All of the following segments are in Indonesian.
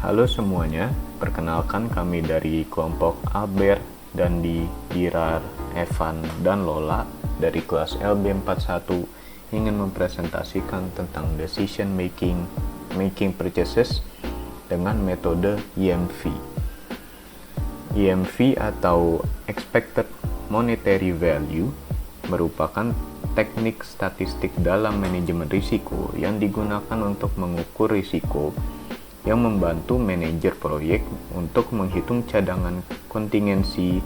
Halo semuanya, perkenalkan kami dari kelompok Albert, Dandi, Dirar, Evan, dan Lola dari kelas LB41 ingin mempresentasikan tentang decision making purchases dengan metode EMV. EMV atau Expected Monetary Value merupakan teknik statistik dalam manajemen risiko yang digunakan untuk mengukur risiko yang membantu manajer proyek untuk menghitung cadangan kontingensi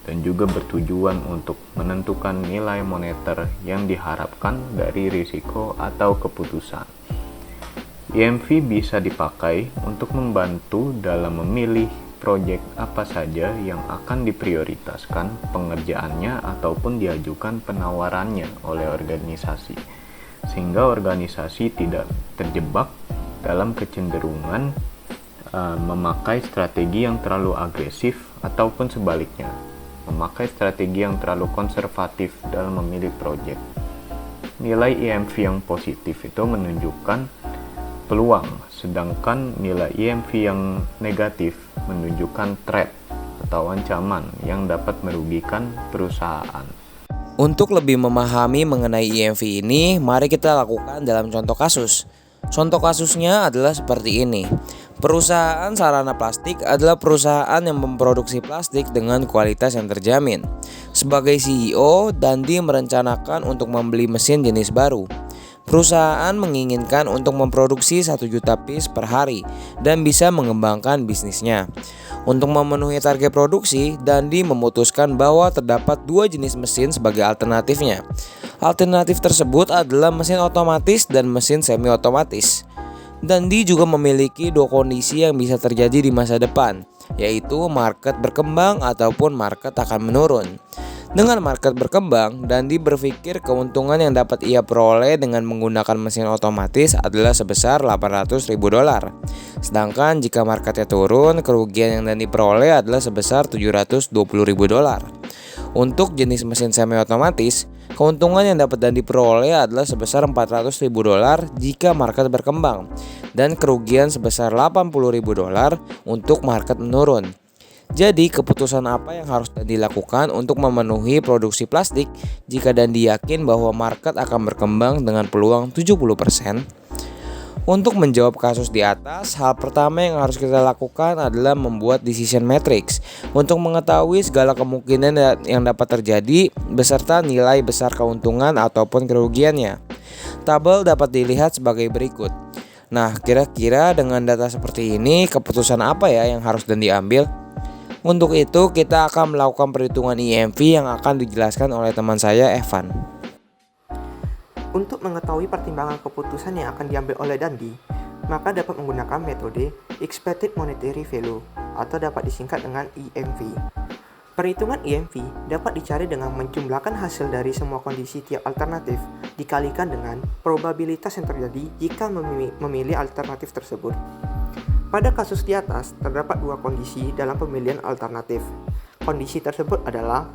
dan juga bertujuan untuk menentukan nilai moneter yang diharapkan dari risiko atau keputusan. EMV bisa dipakai untuk membantu dalam memilih proyek apa saja yang akan diprioritaskan pengerjaannya ataupun diajukan penawarannya oleh organisasi, sehingga organisasi tidak terjebak dalam kecenderungan memakai strategi yang terlalu agresif ataupun sebaliknya, memakai strategi yang terlalu konservatif dalam memilih proyek. Nilai EMV yang positif itu menunjukkan peluang, sedangkan nilai EMV yang negatif menunjukkan threat atau ancaman yang dapat merugikan perusahaan. Untuk lebih memahami mengenai EMV ini, mari kita lakukan dalam contoh kasus. Contoh kasusnya adalah seperti ini. Perusahaan sarana plastik adalah perusahaan yang memproduksi plastik dengan kualitas yang terjamin. Sebagai CEO, Dandi merencanakan untuk membeli mesin jenis baru. Perusahaan menginginkan untuk memproduksi 1 juta piece per hari dan bisa mengembangkan bisnisnya. Untuk memenuhi target produksi, Dandi memutuskan bahwa terdapat 2 jenis mesin sebagai alternatifnya. Alternatif tersebut adalah mesin otomatis dan mesin semi-otomatis. Dandi juga memiliki 2 kondisi yang bisa terjadi di masa depan, yaitu market berkembang ataupun market akan menurun. Dengan market berkembang, Dandi berpikir keuntungan yang dapat ia peroleh dengan menggunakan mesin otomatis adalah sebesar $800.000. Sedangkan jika marketnya turun, kerugian yang Dandi peroleh adalah sebesar $720.000. Untuk jenis mesin semi otomatis, keuntungan yang dapat Dandi peroleh adalah sebesar $400.000 jika market berkembang dan kerugian sebesar $80.000 untuk market menurun. Jadi, keputusan apa yang harus Dandi lakukan untuk memenuhi produksi plastik jika Dandi yakin bahwa market akan berkembang dengan peluang 70%? Untuk menjawab kasus di atas, hal pertama yang harus kita lakukan adalah membuat decision matrix untuk mengetahui segala kemungkinan yang dapat terjadi beserta nilai besar keuntungan ataupun kerugiannya. Tabel dapat dilihat sebagai berikut. Nah, kira-kira dengan data seperti ini, keputusan apa ya yang harus Dandi ambil? Untuk itu, kita akan melakukan perhitungan EMV yang akan dijelaskan oleh teman saya, Evan. Untuk mengetahui pertimbangan keputusan yang akan diambil oleh Dandi, maka dapat menggunakan metode Expected Monetary Value atau dapat disingkat dengan EMV. Perhitungan EMV dapat dicari dengan menjumlahkan hasil dari semua kondisi tiap alternatif dikalikan dengan probabilitas yang terjadi jika memilih alternatif tersebut. Pada kasus di atas, terdapat 2 kondisi dalam pemilihan alternatif. Kondisi tersebut adalah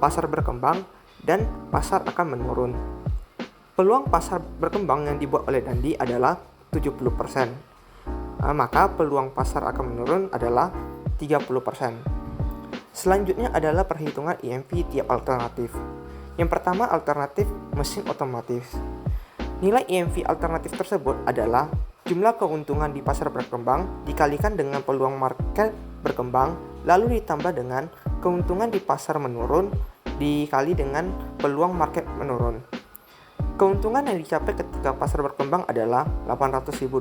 pasar berkembang dan pasar akan menurun. Peluang pasar berkembang yang dibuat oleh Dandi adalah 70%. Maka peluang pasar akan menurun adalah 30%. Selanjutnya adalah perhitungan EMV tiap alternatif. Yang pertama, alternatif mesin otomatis. Nilai EMV alternatif tersebut adalah jumlah keuntungan di pasar berkembang dikalikan dengan peluang market berkembang lalu ditambah dengan keuntungan di pasar menurun dikali dengan peluang market menurun. Keuntungan yang dicapai ketika pasar berkembang adalah $800.000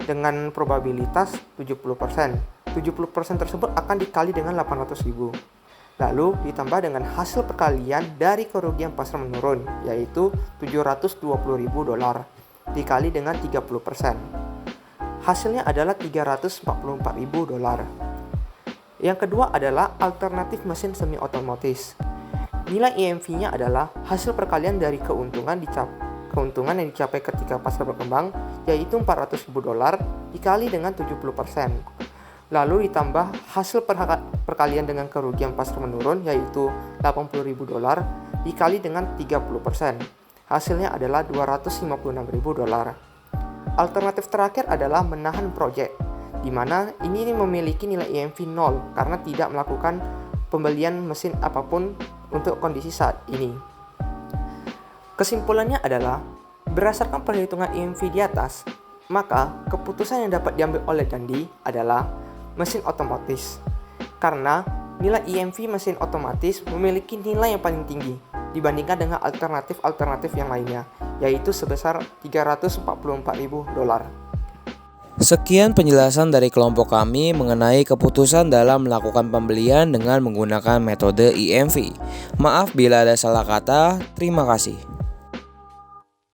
dengan probabilitas 70%. 70% tersebut akan dikali dengan 800.000. Lalu ditambah dengan hasil perkalian dari kerugian pasar menurun yaitu $720.000 dikali dengan 30%. Hasilnya adalah $344.000. Yang kedua adalah alternatif mesin semi otomatis. Nilai EMV-nya adalah hasil perkalian dari keuntungan yang dicapai ketika pasar berkembang yaitu $400.000 dikali dengan 70%. Lalu ditambah hasil perkalian dengan kerugian pasar menurun yaitu $80.000 dikali dengan 30%. Hasilnya adalah $256.000. Alternatif terakhir adalah menahan proyek. di mana ini memiliki nilai EMV 0 karena tidak melakukan pembelian mesin apapun untuk kondisi saat ini. Kesimpulannya adalah, berdasarkan perhitungan EMV di atas, maka keputusan yang dapat diambil oleh Dandi adalah mesin otomatis. Karena nilai EMV mesin otomatis memiliki nilai yang paling tinggi dibandingkan dengan alternatif-alternatif yang lainnya, yaitu sebesar $344.000. Sekian penjelasan dari kelompok kami mengenai keputusan dalam melakukan pembelian dengan menggunakan metode EMV. Maaf bila ada salah kata, terima kasih.